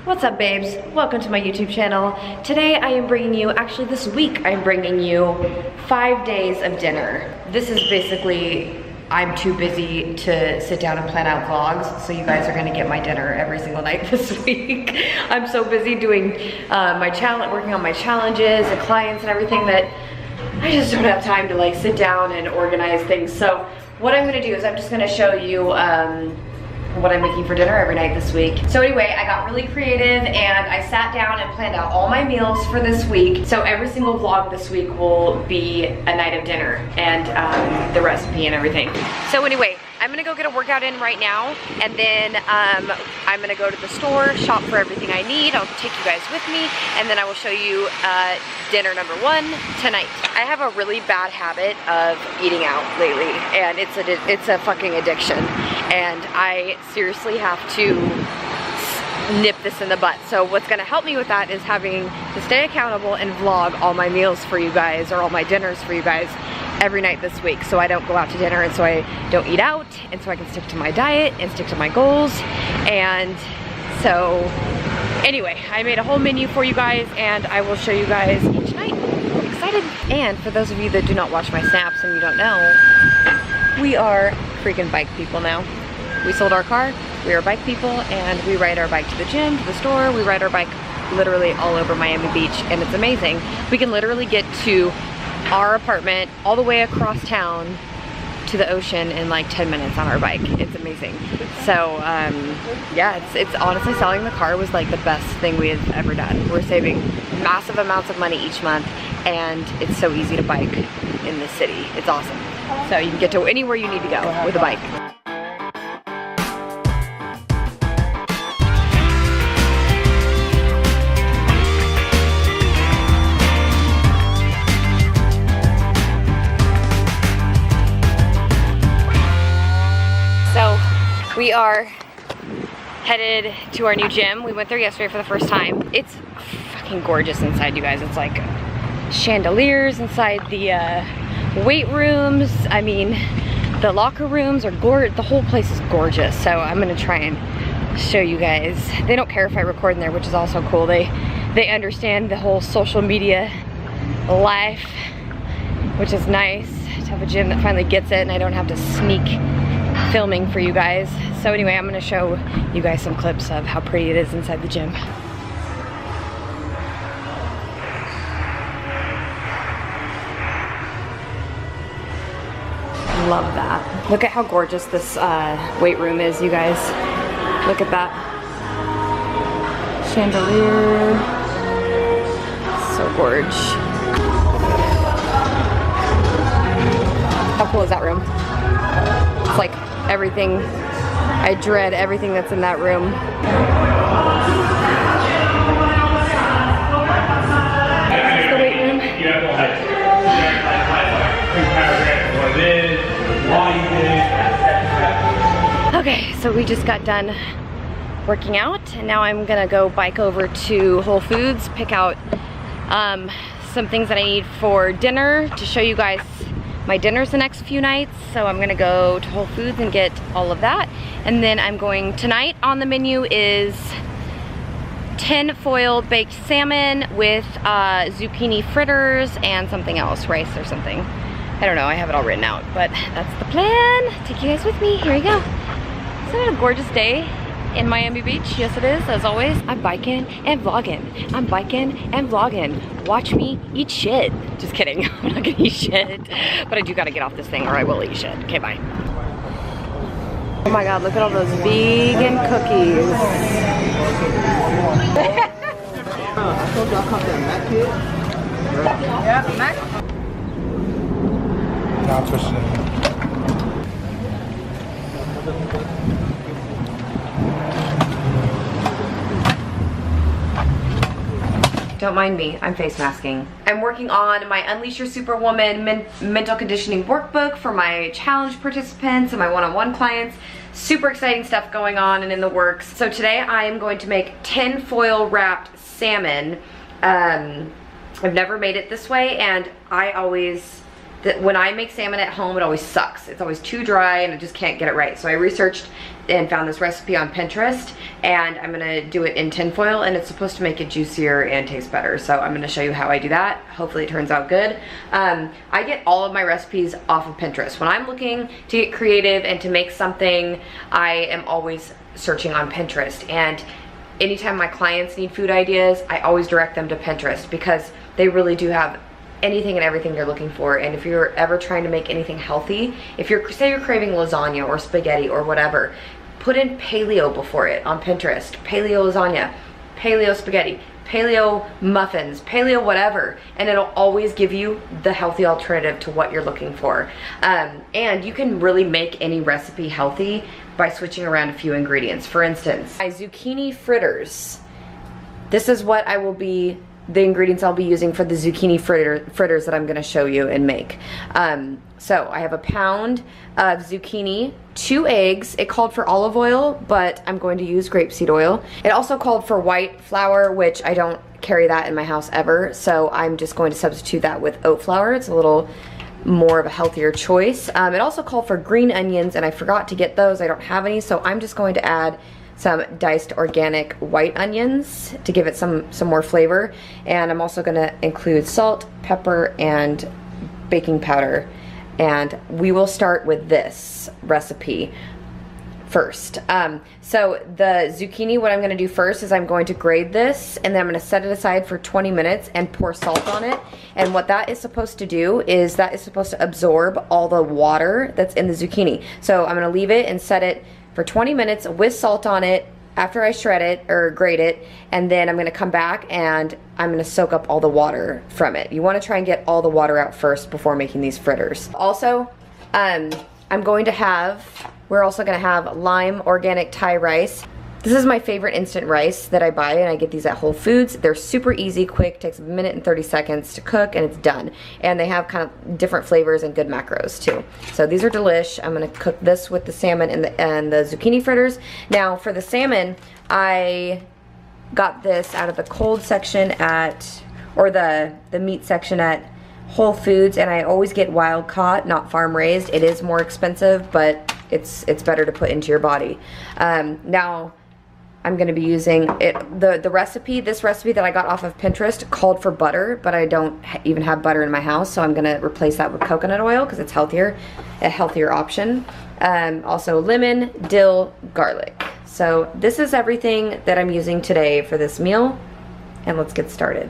What's up, babes? Welcome to my YouTube channel. Today I am bringing you, actually this week I'm bringing you 5 days of dinner. This is basically, I'm too busy to sit down and plan out vlogs, so you guys are gonna get my dinner every single night this week. I'm so busy doing working on my challenges and clients and everything that I just don't have time to like sit down and organize things. So what I'm gonna do is I'm just gonna show you what I'm making for dinner every night this week. So anyway, I got really creative and I sat down and planned out all my meals for this week. So every single vlog this week will be a night of dinner and the recipe and everything. So anyway, I'm gonna go get a workout in right now, and then I'm gonna go to the store, shop for everything I need. I'll take you guys with me, and then I will show you dinner number 1 tonight. I have a really bad habit of eating out lately, and it's a fucking addiction, and I seriously have to nip this in the butt. So what's gonna help me with that is having to stay accountable and vlog all my meals for you guys, or all my dinners for you guys every night this week, so I don't go out to dinner and so I don't eat out, and so I can stick to my diet and stick to my goals. And so anyway, I made a whole menu for you guys and I will show you guys each night. I'm excited. And for those of you that do not watch my snaps and you don't know, we are freaking bike people now. We sold our car, we are bike people, and we ride our bike to the gym, to the store. We ride our bike literally all over Miami Beach, and it's amazing. We can literally get to our apartment all the way across town to the ocean in like 10 minutes on our bike. It's amazing. So yeah, it's honestly, selling the car was like the best thing we have ever done. We're saving massive amounts of money each month, and it's so easy to bike in this city. It's awesome. So you can get to anywhere you need to go with a bike. We are headed to our new gym. We went there yesterday for the first time. It's fucking gorgeous inside, you guys. It's like chandeliers inside the weight rooms. I mean, the locker rooms are gorgeous. The whole place is gorgeous. So I'm gonna try and show you guys. They don't care if I record in there, which is also cool. They understand the whole social media life, which is nice to have a gym that finally gets it and I don't have to sneak filming for you guys. So anyway, I'm gonna show you guys some clips of how pretty it is inside the gym. Love that. Look at how gorgeous this weight room is, you guys. Look at that. Chandelier. So gorge. How cool is that room? It's like everything, I dread everything that's in that room. This is the weight room. Okay, so we just got done working out, and now I'm gonna go bike over to Whole Foods, pick out some things that I need for dinner to show you guys my dinners the next few nights. So I'm gonna go to Whole Foods and get all of that. And then I'm going, tonight on the menu is tin foil baked salmon with zucchini fritters and something else, rice or something. I don't know, I have it all written out, but that's the plan. Take you guys with me, here we go. Isn't it a gorgeous day in Miami Beach? Yes it is, as always. I'm biking and vlogging. I'm biking and vlogging. Watch me eat shit. Just kidding, I'm not gonna eat shit. But I do gotta get off this thing or I will eat shit. Okay, bye. Oh my God, look at all those vegan cookies. I told you I'll come to the Mac kid. Yeah, the Mac. Now I'm switching it. Don't mind me, I'm face masking. I'm working on my Unleash Your Superwoman mental conditioning workbook for my challenge participants and my one-on-one clients. Super exciting stuff going on and in the works. So today I am going to make tin foil wrapped salmon. I've never made it this way, and I always when I make salmon at home, it always sucks. It's always too dry and I just can't get it right. So I researched and found this recipe on Pinterest, and I'm gonna do it in tinfoil, and it's supposed to make it juicier and taste better. So I'm gonna show you how I do that. Hopefully it turns out good. I get all of my recipes off of Pinterest. When I'm looking to get creative and to make something, I am always searching on Pinterest. And anytime my clients need food ideas, I always direct them to Pinterest because they really do have anything and everything you're looking for. And if you're ever trying to make anything healthy, if you're, say you're craving lasagna or spaghetti or whatever, put in paleo before it on Pinterest. Paleo lasagna, paleo spaghetti, paleo muffins, paleo whatever, and it'll always give you the healthy alternative to what you're looking for. And you can really make any recipe healthy by switching around a few ingredients. For instance, my zucchini fritters. This is what the ingredients I'll be using for the zucchini fritters that I'm gonna show you and make. So I have a pound of zucchini, 2 eggs. It called for olive oil, but I'm going to use grapeseed oil. It also called for white flour, which I don't carry that in my house ever, so I'm just going to substitute that with oat flour. It's a little more of a healthier choice. It also called for green onions, and I forgot to get those. I don't have any, so I'm just going to add some diced organic white onions to give it some more flavor. And I'm also gonna include salt, pepper, and baking powder. And we will start with this recipe first. So the zucchini, what I'm gonna do first is I'm going to grate this, and then I'm gonna set it aside for 20 minutes and pour salt on it. And what that is supposed to do is that is supposed to absorb all the water that's in the zucchini. So I'm gonna leave it and set it for 20 minutes with salt on it after I shred it or grate it, and then I'm gonna come back and I'm gonna soak up all the water from it. You wanna try and get all the water out first before making these fritters. Also, we're also gonna have lime organic Thai rice. This is my favorite instant rice that I buy, and I get these at Whole Foods. They're super easy, quick, takes 1 minute and 30 seconds to cook, and it's done. And they have kind of different flavors and good macros too. So these are delish. I'm gonna cook this with the salmon and the zucchini fritters. Now for the salmon, I got this out of the cold section or the meat section at Whole Foods, and I always get wild caught, not farm raised. It is more expensive, but it's better to put into your body. Now, I'm gonna be using this recipe that I got off of Pinterest called for butter, but I don't even have butter in my house, so I'm gonna replace that with coconut oil because it's healthier, a healthier option. Also lemon, dill, garlic. So this is everything that I'm using today for this meal, and let's get started.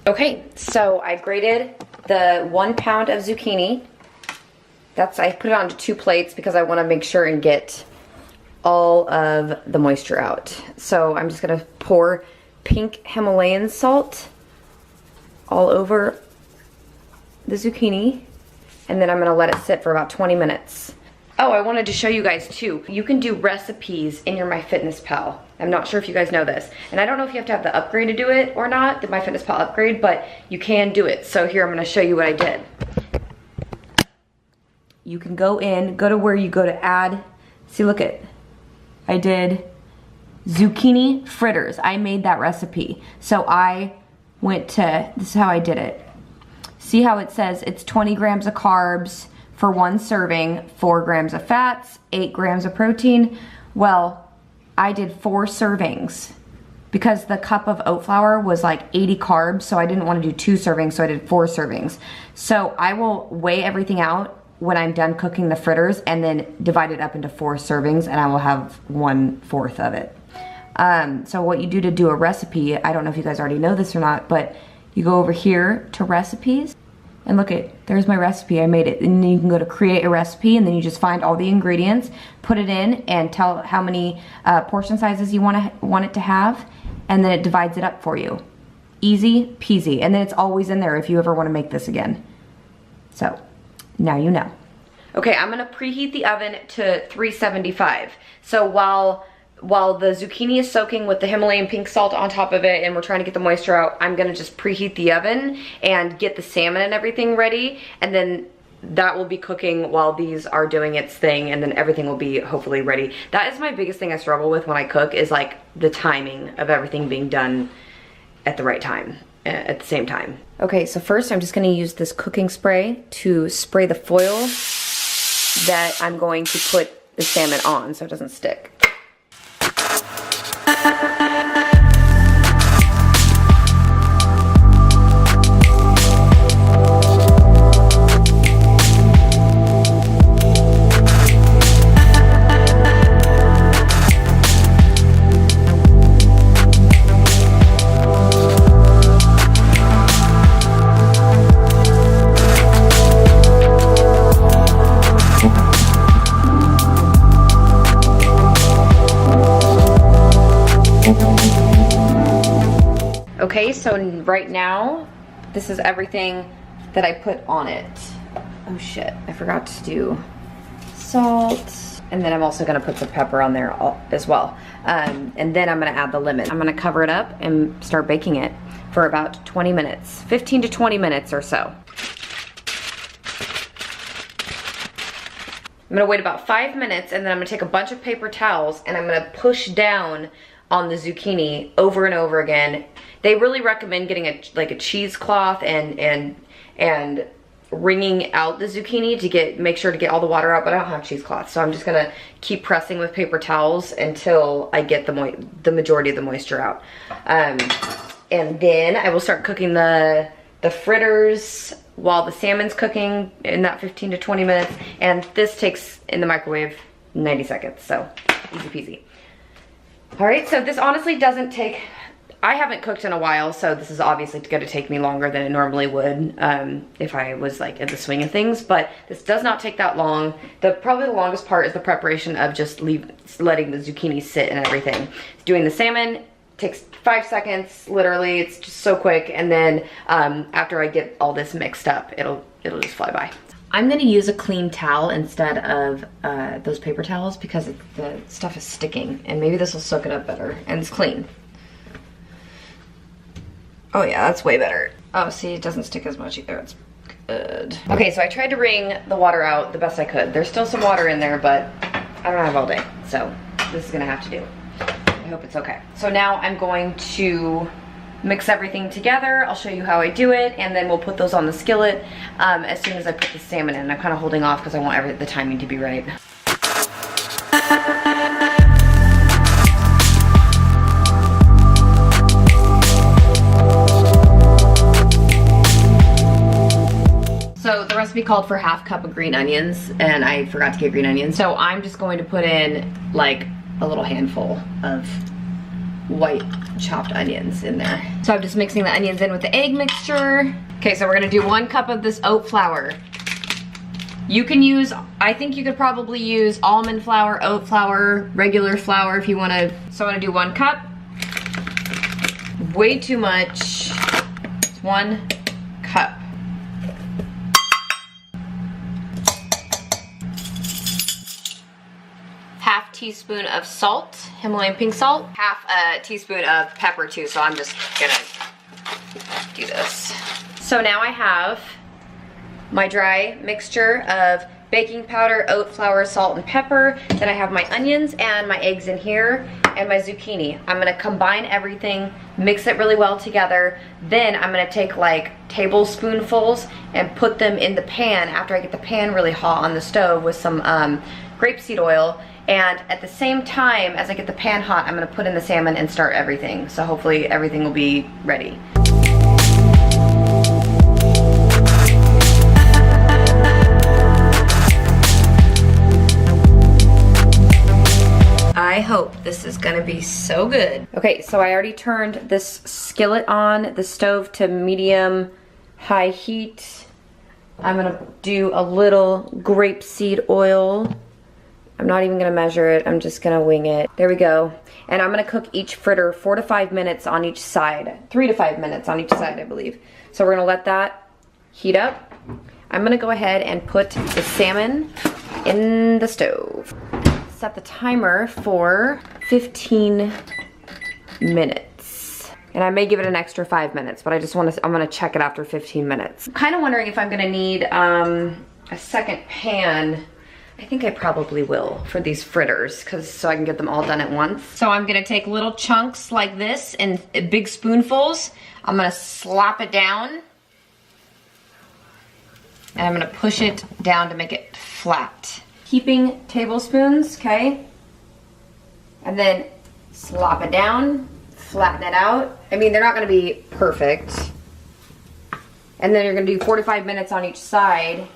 Okay, so I grated the 1 pound of zucchini. I put it onto 2 plates because I want to make sure and get all of the moisture out. So I'm just gonna pour pink Himalayan salt all over the zucchini, and then I'm gonna let it sit for about 20 minutes. Oh, I wanted to show you guys too. You can do recipes in your MyFitnessPal. I'm not sure if you guys know this. And I don't know if you have to have the upgrade to do it or not, the MyFitnessPal upgrade, but you can do it. So here, I'm gonna show you what I did. You can go to where you go to add, see, look at, I did zucchini fritters. I made that recipe. So I went to, this is how I did it. See how it says it's 20 grams of carbs for 1 serving, 4 grams of fats, 8 grams of protein. Well, I did 4 servings because the cup of oat flour was like 80 carbs, so I didn't want to do 2 servings, so I did 4 servings. So I will weigh everything out when I'm done cooking the fritters and then divide it up into 4 servings, and I will have 1/4 of it. So what you do to do a recipe, I don't know if you guys already know this or not, but you go over here to recipes and look there's my recipe, I made it. And then you can go to create a recipe, and then you just find all the ingredients, put it in, and tell how many portion sizes you want it to have, and then it divides it up for you. Easy peasy, and then it's always in there if you ever want to make this again. So now you know. Okay, I'm gonna preheat the oven to 375. So while the zucchini is soaking with the Himalayan pink salt on top of it and we're trying to get the moisture out, I'm gonna just preheat the oven and get the salmon and everything ready, and then that will be cooking while these are doing its thing, and then everything will be hopefully ready. That is my biggest thing I struggle with when I cook, is like the timing of everything being done at the right time, at the same time. Okay, so first I'm just gonna use this cooking spray to spray the foil that I'm going to put the salmon on so it doesn't stick. Okay, so right now, this is everything that I put on it. Oh shit, I forgot to do salt. And then I'm also gonna put some pepper on there as well. And then I'm gonna add the lemon. I'm gonna cover it up and start baking it for about 20 minutes, 15 to 20 minutes or so. I'm gonna wait about 5 minutes and then I'm gonna take a bunch of paper towels and I'm gonna push down on the zucchini over and over again. They really recommend getting a cheesecloth and wringing out the zucchini to make sure to get all the water out, but I don't have cheesecloth, so I'm just gonna keep pressing with paper towels until I get the majority of the moisture out. And then I will start cooking the fritters while the salmon's cooking in that 15 to 20 minutes, and this takes in the microwave 90 seconds, so easy peasy. All right, so this honestly doesn't take, I haven't cooked in a while, so this is obviously gonna take me longer than it normally would if I was like in the swing of things, but this does not take that long. Probably the longest part is the preparation of just letting the zucchini sit and everything. Doing the salmon takes 5 seconds, literally, it's just so quick, and then after I get all this mixed up, it'll just fly by. I'm gonna use a clean towel instead of those paper towels because the stuff is sticking, and maybe this will soak it up better, and it's clean. Oh yeah, that's way better. Oh, see, it doesn't stick as much either, it's good. Okay, so I tried to wring the water out the best I could. There's still some water in there, but I don't have all day, so this is gonna have to do. I hope it's okay. So now I'm going to mix everything together. I'll show you how I do it, and then we'll put those on the skillet as soon as I put the salmon in. I'm kind of holding off because I want the timing to be right. So the recipe called for ½ cup of green onions, and I forgot to get green onions. So I'm just going to put in like a little handful of white chopped onions in there. So I'm just mixing the onions in with the egg mixture. Okay, so we're gonna do 1 cup of this oat flour. You can use, I think you could probably use almond flour, oat flour, regular flour if you wanna. So I'm gonna do 1 cup. Way too much. It's 1 cup. ½ teaspoon of salt, Himalayan pink salt, ½ teaspoon of pepper too, so I'm just gonna do this. So now I have my dry mixture of baking powder, oat flour, salt, and pepper. Then I have my onions and my eggs in here, and my zucchini. I'm gonna combine everything, mix it really well together. Then I'm gonna take like tablespoonfuls and put them in the pan after I get the pan really hot on the stove with some grapeseed oil. And at the same time as I get the pan hot, I'm gonna put in the salmon and start everything. So hopefully everything will be ready. I hope this is gonna be so good. Okay, so I already turned this skillet on the stove to medium high heat. I'm gonna do a little grapeseed oil. I'm not even gonna measure it, I'm just gonna wing it. There we go. And I'm gonna cook each fritter 4 to 5 minutes on each side. 3 to 5 minutes on each side, I believe. So we're gonna let that heat up. I'm gonna go ahead and put the salmon in the stove. Set the timer for 15 minutes. And I may give it an extra 5 minutes, but I'm gonna check it after 15 minutes. I'm kind of wondering if I'm gonna need a second pan I think I probably will for these fritters, so I can get them all done at once. So I'm gonna take little chunks like this and big spoonfuls. I'm gonna slap it down. And I'm gonna push it down to make it flat. Heaping tablespoons, okay? And then slop it down, flatten it out. I mean, they're not gonna be perfect. And then you're gonna do 4 to 5 minutes on each side.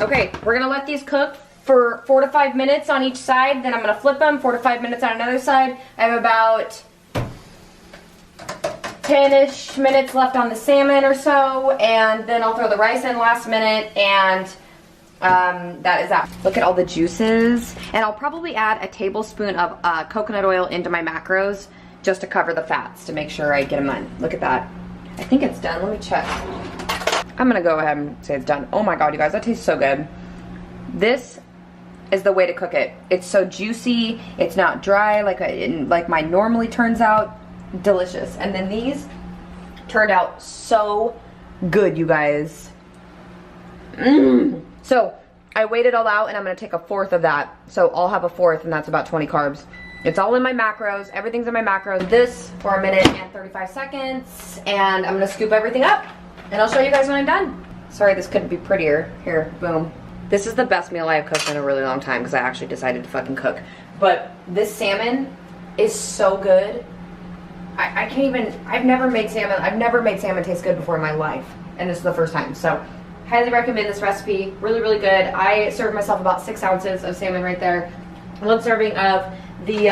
Okay, we're gonna let these cook for 4 to 5 minutes on each side. Then I'm gonna flip them, 4 to 5 minutes on another side. I have about 10-ish minutes left on the salmon or so, and then I'll throw the rice in last minute, and that is that. Look at all the juices, and I'll probably add a tablespoon of coconut oil into my macros just to cover the fats to make sure I get them in. Look at that. I think it's done. Let me check. I'm gonna go ahead and say it's done. Oh my god, you guys, that tastes so good. This is the way to cook it. It's so juicy. It's not dry like mine normally turns out. Delicious. And then these turned out so good, you guys. So I weighed it all out, and I'm gonna take a fourth of that. So I'll have a fourth, and that's about 20 carbs. It's all in my macros. Everything's in my macros. This for 1 minute and 35 seconds, and I'm gonna scoop everything up, and I'll show you guys when I'm done. Sorry, this couldn't be prettier. Here, boom. This is the best meal I have cooked in a really long time because I actually decided to fucking cook. But this salmon is so good. I can't even, I've never made salmon taste good before in my life. And this is the first time. So, highly recommend this recipe. Really, really good. I served myself about 6 ounces of salmon right there. 1 serving of the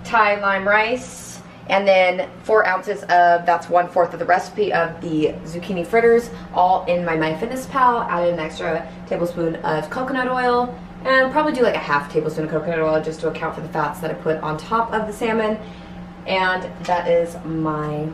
Thai lime rice. And then 4 ounces of, that's 1/4 of the recipe of the zucchini fritters. All in my MyFitnessPal. Added an extra tablespoon of coconut oil. And probably do like a half tablespoon of coconut oil just to account for the fats that I put on top of the salmon. And that is my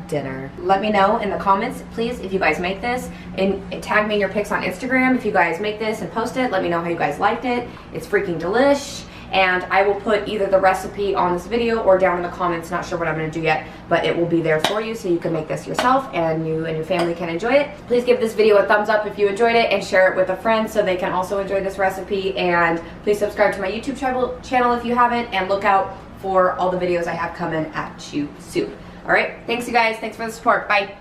dinner. Let me know in the comments, please, if you guys make this, and tag me in your pics on Instagram if you guys make this and post it. Let me know how you guys liked it. It's freaking delish. And I will put either the recipe on this video or down in the comments. Not sure what I'm gonna do yet, but it will be there for you so you can make this yourself and you and your family can enjoy it. Please give this video a thumbs up if you enjoyed it, and share it with a friend so they can also enjoy this recipe. And please subscribe to my YouTube channel if you haven't, and look out for all the videos I have coming at you soon. All right, thanks you guys. Thanks for the support. Bye.